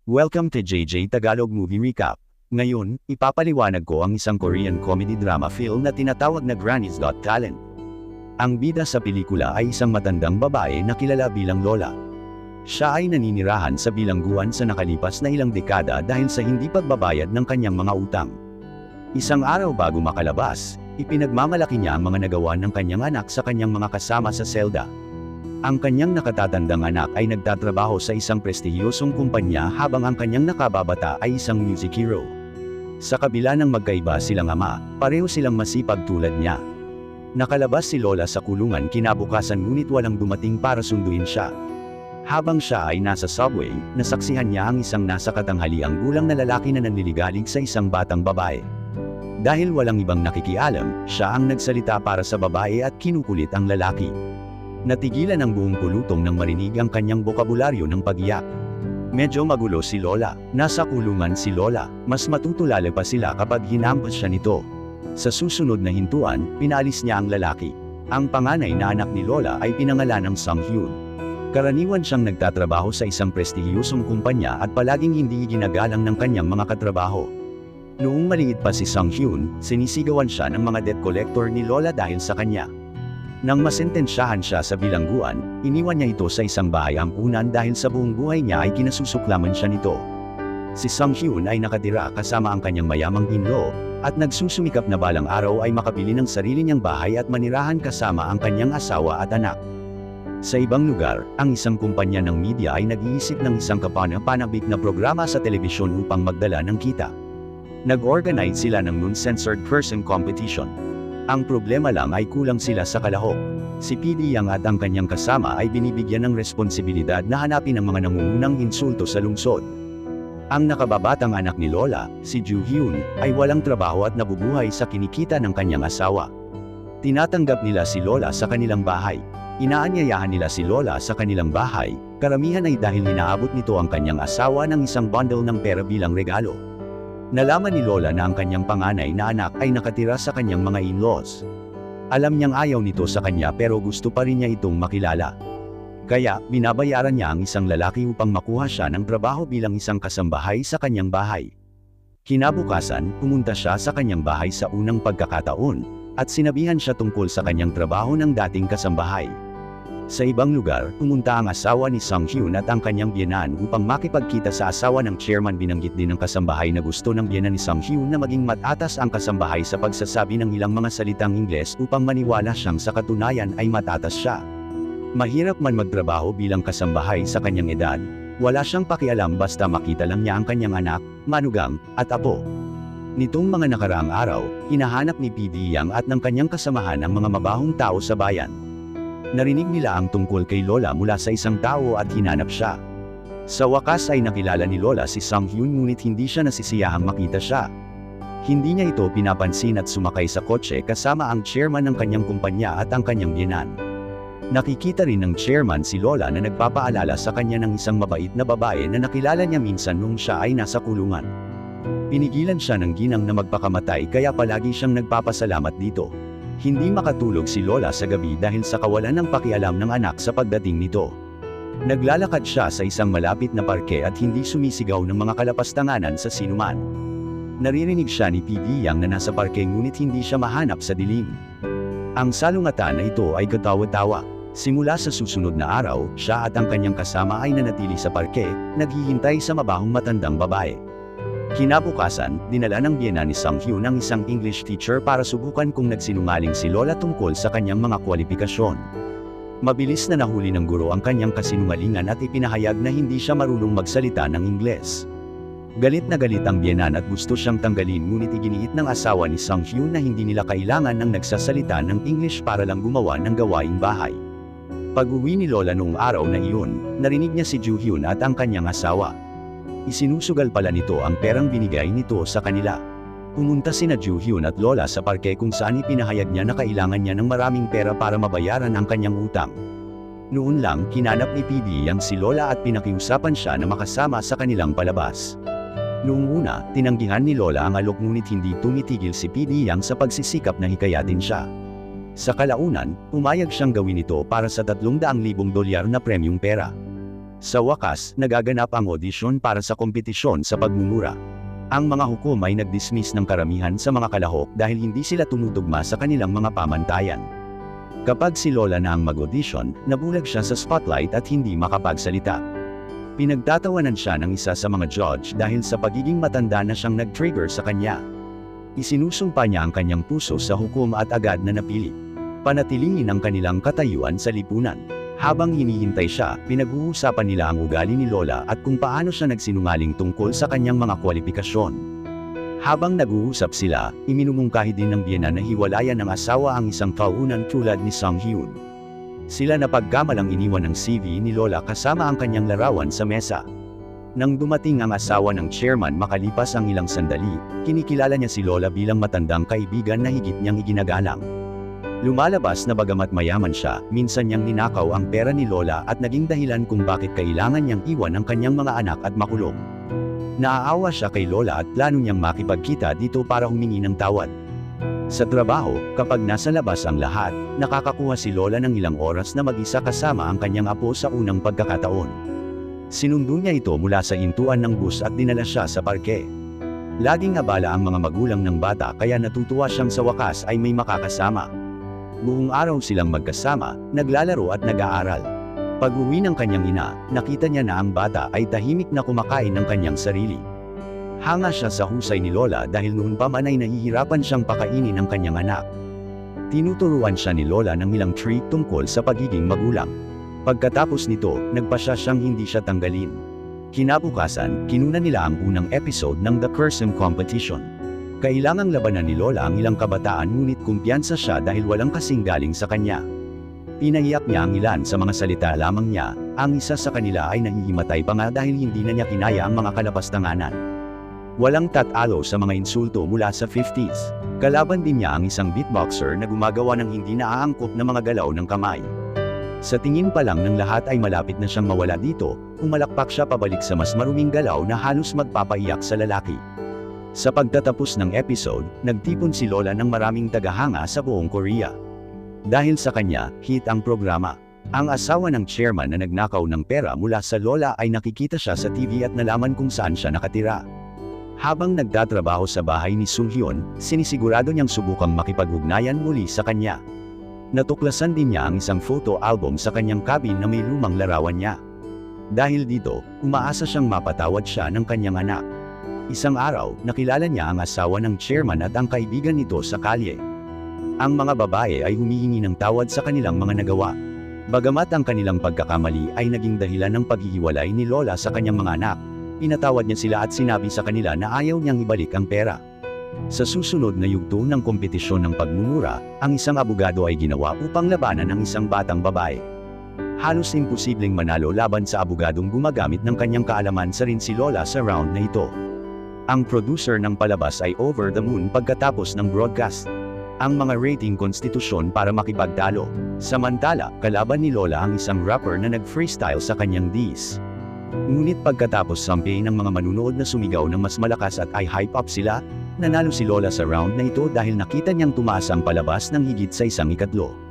Welcome to JJ Tagalog Movie Recap. Ngayon, ipapaliwanag ko ang isang Korean comedy drama film na tinatawag na Granny's Got Talent. Ang bida sa pelikula ay isang matandang babae na kilala bilang Lola. Siya ay naninirahan sa bilangguan sa nakalipas na ilang dekada dahil sa hindi pagbabayad ng kanyang mga utang. Isang araw bago makalabas, ipinagmamalaki niya ang mga nagawa ng kanyang anak sa kanyang mga kasama sa selda. Ang kanyang nakatatandang anak ay nagtatrabaho sa isang prestihiyosong kumpanya habang ang kanyang nakababata ay isang music hero. Sa kabila ng magkaiba silang ama, pareho silang masipag tulad niya. Nakalabas si Lola sa kulungan kinabukasan ngunit walang dumating para sunduin siya. Habang siya ay nasa subway, nasaksihan niya ang isang nasa katanghaliang gulang na lalaki na nanliligalig sa isang batang babae. Dahil walang ibang nakikialam, siya ang nagsalita para sa babae at kinukulit ang lalaki. Natigilan ang buong pulutong nang marinig ang kanyang bokabularyo ng pag-iyak. Medyo magulo si Lola. Nasa kulungan si Lola, mas matutulala pa sila kapag hinampas siya nito. Sa susunod na hintuan, pinaalis niya ang lalaki. Ang panganay na anak ni Lola ay pinangalan ng Sung-hyun. Karaniwan siyang nagtatrabaho sa isang prestihiyosong kumpanya at palaging hindi ginagalang ng kanyang mga katrabaho. Noong maliit pa si Sung-hyun, sinisigawan siya ng mga debt collector ni Lola dahil sa kanya. Nang masentensyahan siya sa bilangguan, iniwan niya ito sa isang bahay ampunan dahil sa buong buhay niya ay kinasusuklaman siya nito. Si Sung-hyun ay nakatira kasama ang kanyang mayamang in-law, at nagsusumikap na balang araw ay makabili ng sarili niyang bahay at manirahan kasama ang kanyang asawa at anak. Sa ibang lugar, ang isang kumpanya ng media ay nag-iisip ng isang kapanabik na programa sa telebisyon upang magdala ng kita. Nag-organize sila ng non-censored person competition. Ang problema lang ay kulang sila sa kalahok. Si PD Yang at ang kanyang kasama ay binibigyan ng responsibilidad na hanapin ang mga nangungunang insulto sa lungsod. Ang nakababatang anak ni Lola, si Joo-hyun, ay walang trabaho at nabubuhay sa kinikita ng kanyang asawa. Tinatanggap nila si Lola sa kanilang bahay. Inaanyayahan nila si Lola sa kanilang bahay, karamihan ay dahil inaabot nito ang kanyang asawa ng isang bundle ng pera bilang regalo. Nalaman ni Lola na ang kanyang panganay na anak ay nakatira sa kanyang mga in-laws. Alam niyang ayaw nito sa kanya pero gusto pa rin niya itong makilala. Kaya, binabayaran niya ang isang lalaki upang makuha siya ng trabaho bilang isang kasambahay sa kanyang bahay. Kinabukasan, pumunta siya sa kanyang bahay sa unang pagkakataon, at sinabihan siya tungkol sa kanyang trabaho ng dating kasambahay. Sa ibang lugar, pumunta ang asawa ni Sung-hyun at ang kanyang biyenan upang makipagkita sa asawa ng chairman. Binanggit din ng kasambahay na gusto ng biyenan ni Sung-hyun na maging matatas ang kasambahay sa pagsasabi ng ilang mga salitang Ingles upang maniwala siyang sa katunayan ay matatas siya. Mahirap man magtrabaho bilang kasambahay sa kanyang edad, wala siyang pakialam basta makita lang niya ang kanyang anak, manugang, at apo. Nitong mga nakaraang araw, hinahanap ni PD Yang at ng kanyang kasamahan ang mga mabahong tao sa bayan. Narinig nila ang tungkol kay Lola mula sa isang tao at hinanap siya. Sa wakas ay nakilala ni Lola si Sung-hyun ngunit hindi siya nasisiyahang makita siya. Hindi niya ito pinapansin at sumakay sa kotse kasama ang chairman ng kanyang kumpanya at ang kanyang biyenan. Nakikita rin ng chairman si Lola na nagpapaalala sa kanya ng isang mabait na babae na nakilala niya minsan nung siya ay nasa kulungan. Pinigilan siya ng ginang na magpakamatay kaya palagi siyang nagpapasalamat dito. Hindi makatulog si Lola sa gabi dahil sa kawalan ng pakialam ng anak sa pagdating nito. Naglalakad siya sa isang malapit na parke at hindi sumisigaw ng mga kalapastanganan sa sinuman. Naririnig siya ni PD Yang na nasa parke ngunit hindi siya mahanap sa dilim. Ang salungatan na ito ay katawa-tawa. Simula sa susunod na araw, siya at ang kanyang kasama ay nanatili sa parke, naghihintay sa mabahong matandang babae. Kinabukasan, dinala ng biyenan ni Sung-hyun ang isang English teacher para subukan kung nagsinungaling si Lola tungkol sa kanyang mga kwalifikasyon. Mabilis na nahuli ng guro ang kanyang kasinungalingan at ipinahayag na hindi siya marunong magsalita ng Ingles. Galit na galit ang biyenan at gusto siyang tanggalin ngunit iginiit ng asawa ni Sung-hyun na hindi nila kailangan ng nagsasalita ng English para lang gumawa ng gawaing bahay. Pag-uwi ni Lola noong araw na iyon, narinig niya si Joo-hyun at ang kanyang asawa. Isinusugal pala nito ang perang binigay nito sa kanila. Pumunta sina Joo-hyun at Lola sa parke kung saan ipinahayag niya na kailangan niya ng maraming pera para mabayaran ang kanyang utang. Noon lang, kinanap ni PD Yang si Lola at pinakiusapan siya na makasama sa kanilang palabas. Noong una, tinanggihan ni Lola ang alok ngunit hindi tumitigil si PD Yang sa pagsisikap na hikayatin siya. Sa kalaunan, pumayag siyang gawin ito para sa $300,000 na premyong pera. Sa wakas, nagaganap ang audition para sa kompetisyon sa pagmumura. Ang mga hukom ay nag-dismiss ng karamihan sa mga kalahok dahil hindi sila tumutugma sa kanilang mga pamantayan. Kapag si Lola na ang mag-audition, nabulag siya sa spotlight at hindi makapagsalita. Pinagtatawanan siya ng isa sa mga judge dahil sa pagiging matanda na siyang nag-trigger sa kanya. Isinusumpa niya ang kanyang puso sa hukom at agad na napili. Panatilingin ang kanilang katayuan sa lipunan. Habang hinihintay siya, pinag-uusapan nila ang ugali ni Lola at kung paano siya nagsinungaling tungkol sa kanyang mga kwalifikasyon. Habang nag-uusap sila, iminumungkahi din ng biyena na hiwalayan ng asawa ang isang kaunan tulad ni Sung Hyun. Sila napagkamalang iniwan ng CV ni Lola kasama ang kanyang larawan sa mesa. Nang dumating ang asawa ng chairman makalipas ang ilang sandali, kinikilala niya si Lola bilang matandang kaibigan na higit niyang iginagalang. Lumalabas na bagamat mayaman siya, minsan niyang ninakaw ang pera ni Lola at naging dahilan kung bakit kailangan niyang iwan ang kanyang mga anak at makulong. Naaawa siya kay Lola at plano niyang makipagkita dito para humingi ng tawad. Sa trabaho, kapag nasa labas ang lahat, nakakakuha si Lola ng ilang oras na mag-isa kasama ang kanyang apo sa unang pagkakataon. Sinundo niya ito mula sa hintuan ng bus at dinala siya sa parke. Laging abala ang mga magulang ng bata kaya natutuwa siyang sa wakas ay may makakasama. Buong araw silang magkasama, naglalaro at nag-aaral. Pag-uwi ng kanyang ina, nakita niya na ang bata ay tahimik na kumakain ng kanyang sarili. Hanga siya sa husay ni Lola dahil noon pa man ay nahihirapan siyang pakainin ang kanyang anak. Tinuturuan siya ni Lola ng ilang trick tungkol sa pagiging magulang. Pagkatapos nito, nagpasya siyang hindi siya tanggalin. Kinabukasan, kinuna nila ang unang episode ng The Cursum Competition. Kailangang labanan ni Lola ang ilang kabataan ngunit kumpiyansa siya dahil walang kasing galing sa kanya. Pinaiyak niya ang ilan sa mga salita lamang niya, ang isa sa kanila ay nahihimatay pa nga dahil hindi na niya kinaya ang mga kalapastanganan. Walang tatalo sa mga insulto mula sa 50s. Kalaban din niya ang isang beatboxer na gumagawa ng hindi naaangkop na mga galaw ng kamay. Sa tingin pa lang ng lahat ay malapit na siyang mawala dito, umalakpak siya pabalik sa mas maruming galaw na halos magpapaiyak sa lalaki. Sa pagtatapos ng episode, nagtipon si Lola ng maraming tagahanga sa buong Korea. Dahil sa kanya, hit ang programa. Ang asawa ng chairman na nagnakaw ng pera mula sa Lola ay nakikita siya sa TV at nalaman kung saan siya nakatira. Habang nagtatrabaho sa bahay ni Sung Hyun, sinisigurado niyang subukang makipag-ugnayan muli sa kanya. Natuklasan din niya ang isang photo album sa kanyang cabin na may lumang larawan niya. Dahil dito, umaasa siyang mapatawad siya ng kanyang anak. Isang araw, nakilala niya ang asawa ng chairman at ang kaibigan nito sa kalye. Ang mga babae ay humihingi ng tawad sa kanilang mga nagawa. Bagamat ang kanilang pagkakamali ay naging dahilan ng paghihiwalay ni Lola sa kanyang mga anak, pinatawad niya sila at sinabi sa kanila na ayaw niyang ibalik ang pera. Sa susunod na yugto ng kompetisyon ng pagmumura, ang isang abogado ay ginawa upang labanan ang isang batang babae. Halos imposibleng manalo laban sa abogadong gumagamit ng kanyang kaalaman sa rin si Lola sa round na ito. Ang producer ng palabas ay over the moon pagkatapos ng broadcast. Ang mga rating konstitusyon para makipagtalo. Samantala, kalaban ni Lola ang isang rapper na nag-freestyle sa kanyang diss. Ngunit pagkatapos sampay ng mga manunood na sumigaw ng mas malakas at ay hype up sila, nanalo si Lola sa round na ito dahil nakita niyang tumaas ang palabas ng higit sa 1/3.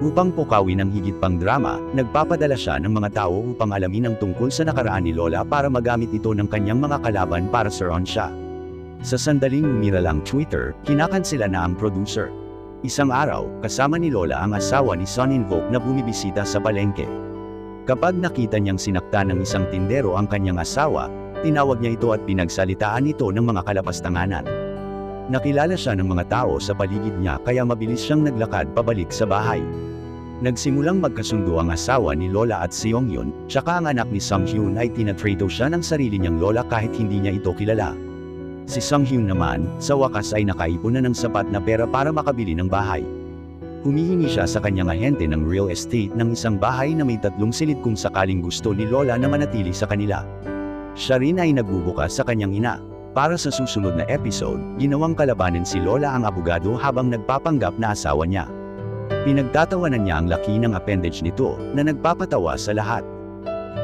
Upang pukawin ang higit pang drama, nagpapadala siya ng mga tao upang alamin ang tungkol sa nakaraan ni Lola para magamit ito ng kanyang mga kalaban para suron siya. Sa sandaling umira lang Twitter, kinakansela na ang producer. Isang araw, kasama ni Lola ang asawa ni Sun In-Vogue na bumibisita sa palengke. Kapag nakita niyang sinaktan ng isang tindero ang kanyang asawa, tinawag niya ito at pinagsalitaan ito ng mga kalapastanganan. Nakilala siya ng mga tao sa paligid niya kaya mabilis siyang naglakad pabalik sa bahay. Nagsimulang magkasundo ang asawa ni Lola at Seong Hyun, tsaka ang anak ni Sung Hyun ay tinatrato siya ng sarili niyang lola kahit hindi niya ito kilala. Si Sung Hyun naman, sa wakas ay nakaipon na ng sapat na pera para makabili ng bahay. Humihingi siya sa kanyang ahente ng real estate ng isang bahay na may 3 silid kung sakaling gusto ni Lola na manatili sa kanila. Siya rin ay nagbubukas sa kanyang ina. Para sa susunod na episode, ginawang kalabanin si Lola ang abogado habang nagpapanggap na asawa niya. Pinagtatawanan niya ang laki ng appendage nito, na nagpapatawa sa lahat.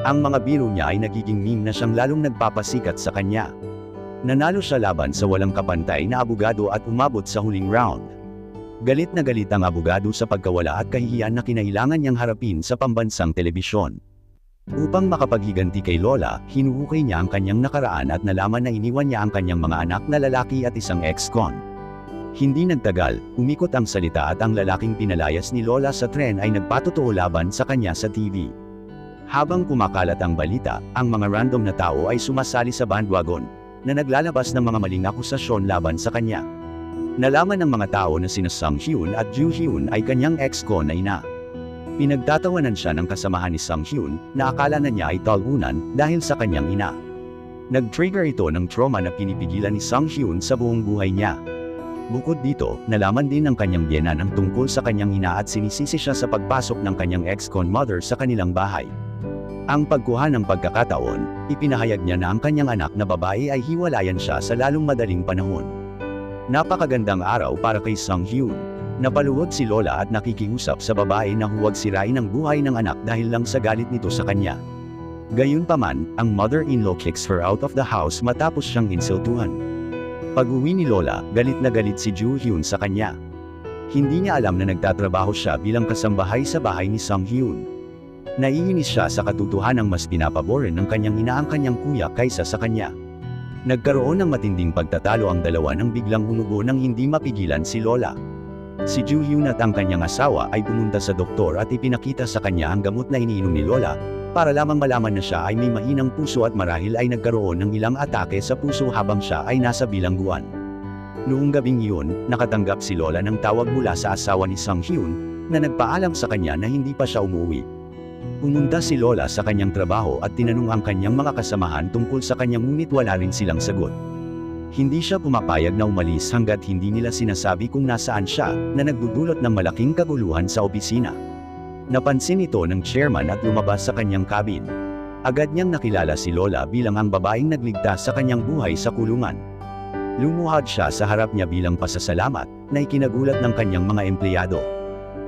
Ang mga biro niya ay nagiging meme na siyang lalong nagpapasikat sa kanya. Nanalo siya laban sa walang kapantay na abogado at umabot sa huling round. Galit na galit ang abogado sa pagkawala at kahihiyan na kinailangan niyang harapin sa pambansang telebisyon. Upang makapaghiganti kay Lola, hinuhukay niya ang kanyang nakaraan at nalaman na iniwan niya ang kanyang mga anak na lalaki at isang ex-con. Hindi nagtagal, umikot ang salita at ang lalaking pinalayas ni Lola sa tren ay nagpatotoo laban sa kanya sa TV. Habang kumakalat ang balita, ang mga random na tao ay sumasali sa bandwagon, na naglalabas ng mga maling akusasyon laban sa kanya. Nalaman ng mga tao na sina Sung Hyun at Joo Hyun ay kanyang ex-con na ina. Pinagtatawanan siya ng kasamahan ni Sung Hyun, na akala na niya ay talunan dahil sa kanyang ina. Nag-trigger ito ng trauma na pinipigilan ni Sung Hyun sa buong buhay niya. Bukod dito, nalaman din ng kanyang biyenan ang tungkol sa kanyang ina at sinisisi siya sa pagpasok ng kanyang ex-con mother sa kanilang bahay. Ang pagkuha ng pagkakataon, ipinahayag niya na ang kanyang anak na babae ay hiwalayan siya sa lalong madaling panahon. Napakagandang araw para kay Sung Hyun. Napaluhod si Lola at nakikiusap sa babae na huwag sirain ang buhay ng anak dahil lang sa galit nito sa kanya. Gayunpaman, ang mother-in-law kicks her out of the house matapos siyang insultuhan. Pag-uwi ni Lola, galit na galit si Joo Hyun sa kanya. Hindi niya alam na nagtatrabaho siya bilang kasambahay sa bahay ni Sung Hyun. Naiinis siya sa katotohanang mas pinapaboran ng kanyang ina ang kanyang kuya kaysa sa kanya. Nagkaroon ng matinding pagtatalo ang dalawa nang biglang humubo nang hindi mapigilan si Lola. Si Joo Hyun at ang kanyang asawa ay pumunta sa doktor at ipinakita sa kanya ang gamot na iniinom ni Lola, para lamang malaman na siya ay may mahinang puso at marahil ay nagkaroon ng ilang atake sa puso habang siya ay nasa bilangguan. Noong gabing iyon, nakatanggap si Lola ng tawag mula sa asawa ni Sung Hyun, na nagpaalam sa kanya na hindi pa siya umuwi. Pumunta si Lola sa kanyang trabaho at tinanong ang kanyang mga kasamahan tungkol sa kanya ngunit wala rin silang sagot. Hindi siya pumapayag na umalis hanggat hindi nila sinasabi kung nasaan siya, na nagdudulot ng malaking kaguluhan sa opisina. Napansin ito ng chairman at lumabas sa kanyang cabin. Agad niyang nakilala si Lola bilang ang babaeng nagligtas sa kanyang buhay sa kulungan. Lumuhad siya sa harap niya bilang pasasalamat, na ikinagulat ng kanyang mga empleyado.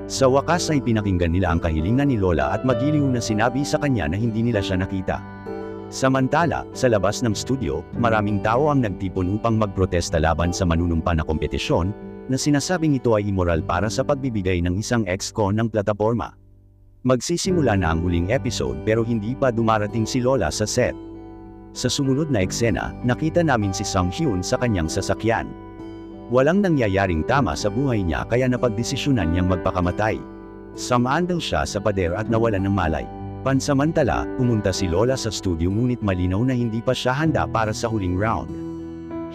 Sa wakas ay pinakinggan nila ang kahilingan ni Lola at magiliw na sinabi sa kanya na hindi nila siya nakita. Samantala, sa labas ng studio, maraming tao ang nagtipon upang magprotesta laban sa manunumpa na kompetisyon, na sinasabing ito ay immoral para sa pagbibigay ng isang ex-con ng plataporma. Magsisimula na ang huling episode pero hindi pa dumarating si Lola sa set. Sa sumunod na eksena, nakita namin si Sung Hyun sa kanyang sasakyan. Walang nangyayaring tama sa buhay niya kaya napagdesisyonan niyang magpakamatay. Sumandal siya sa pader at nawalan ng malay. Pansamantala, pumunta si Lola sa studio ngunit malinaw na hindi pa siya handa para sa huling round.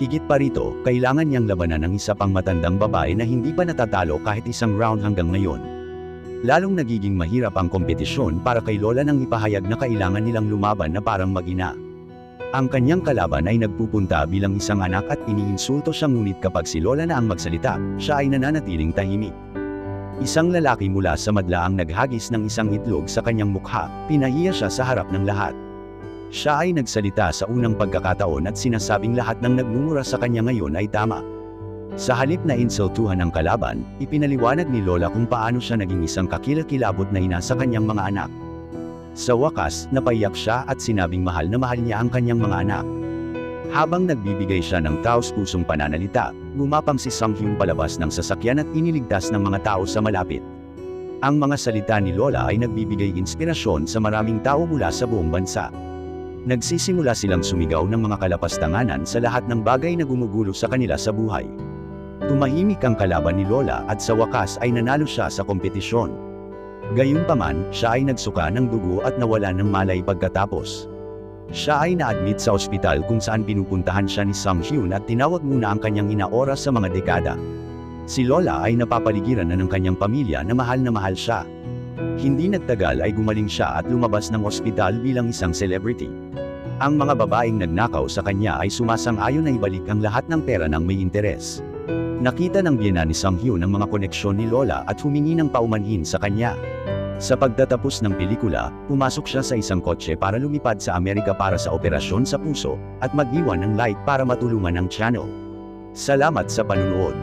Higit pa rito, kailangan niyang labanan ng isa pang matandang babae na hindi pa natatalo kahit isang round hanggang ngayon. Lalong nagiging mahirap ang kompetisyon para kay Lola nang ipahayag na kailangan nilang lumaban na parang mag-ina. Ang kanyang kalaban ay nagpupunta bilang isang anak at iniinsulto siya ngunit kapag si Lola na ang magsalita, siya ay nananatiling tahimik. Isang lalaki mula sa madla ang naghagis ng isang itlog sa kanyang mukha, pinahiya siya sa harap ng lahat. Siya ay nagsalita sa unang pagkakataon at sinasabing lahat ng nagmumura sa kanya ngayon ay tama. Sa halip na insultuhan ng kalaban, ipinaliwanag ni Lola kung paano siya naging isang kakilakilabot na ina sa kanyang mga anak. Sa wakas, napaiyak siya at sinabing mahal na mahal niya ang kanyang mga anak. Habang nagbibigay siya ng taos-pusong pananalita, gumapang si Sung Hyun palabas ng sasakyan at iniligtas ng mga tao sa malapit. Ang mga salita ni Lola ay nagbibigay inspirasyon sa maraming tao mula sa buong bansa. Nagsisimula silang sumigaw ng mga kalapastanganan sa lahat ng bagay na gumugulo sa kanila sa buhay. Tumahimik ang kalaban ni Lola at sa wakas ay nanalo siya sa kompetisyon. Gayunpaman, siya ay nagsuka ng dugo at nawala ng malay pagkatapos. Siya ay na-admit sa ospital kung saan pinupuntahan siya ni Sung Hyun at tinawag muna ang kanyang ina oras sa mga dekada. Si Lola ay napapaligiran na ng kanyang pamilya na mahal siya. Hindi nagtagal ay gumaling siya at lumabas ng ospital bilang isang celebrity. Ang mga babaeng nagnakaw sa kanya ay sumasang-ayon na ibalik ang lahat ng pera ng may interes. Nakita ng biyena ni Sung Hyun ang mga koneksyon ni Lola at humingi ng paumanhin sa kanya. Sa pagtatapos ng pelikula, pumasok siya sa isang kotse para lumipad sa Amerika para sa operasyon sa puso, at mag-iwan ng light para matulungan ang channel. Salamat sa panunood.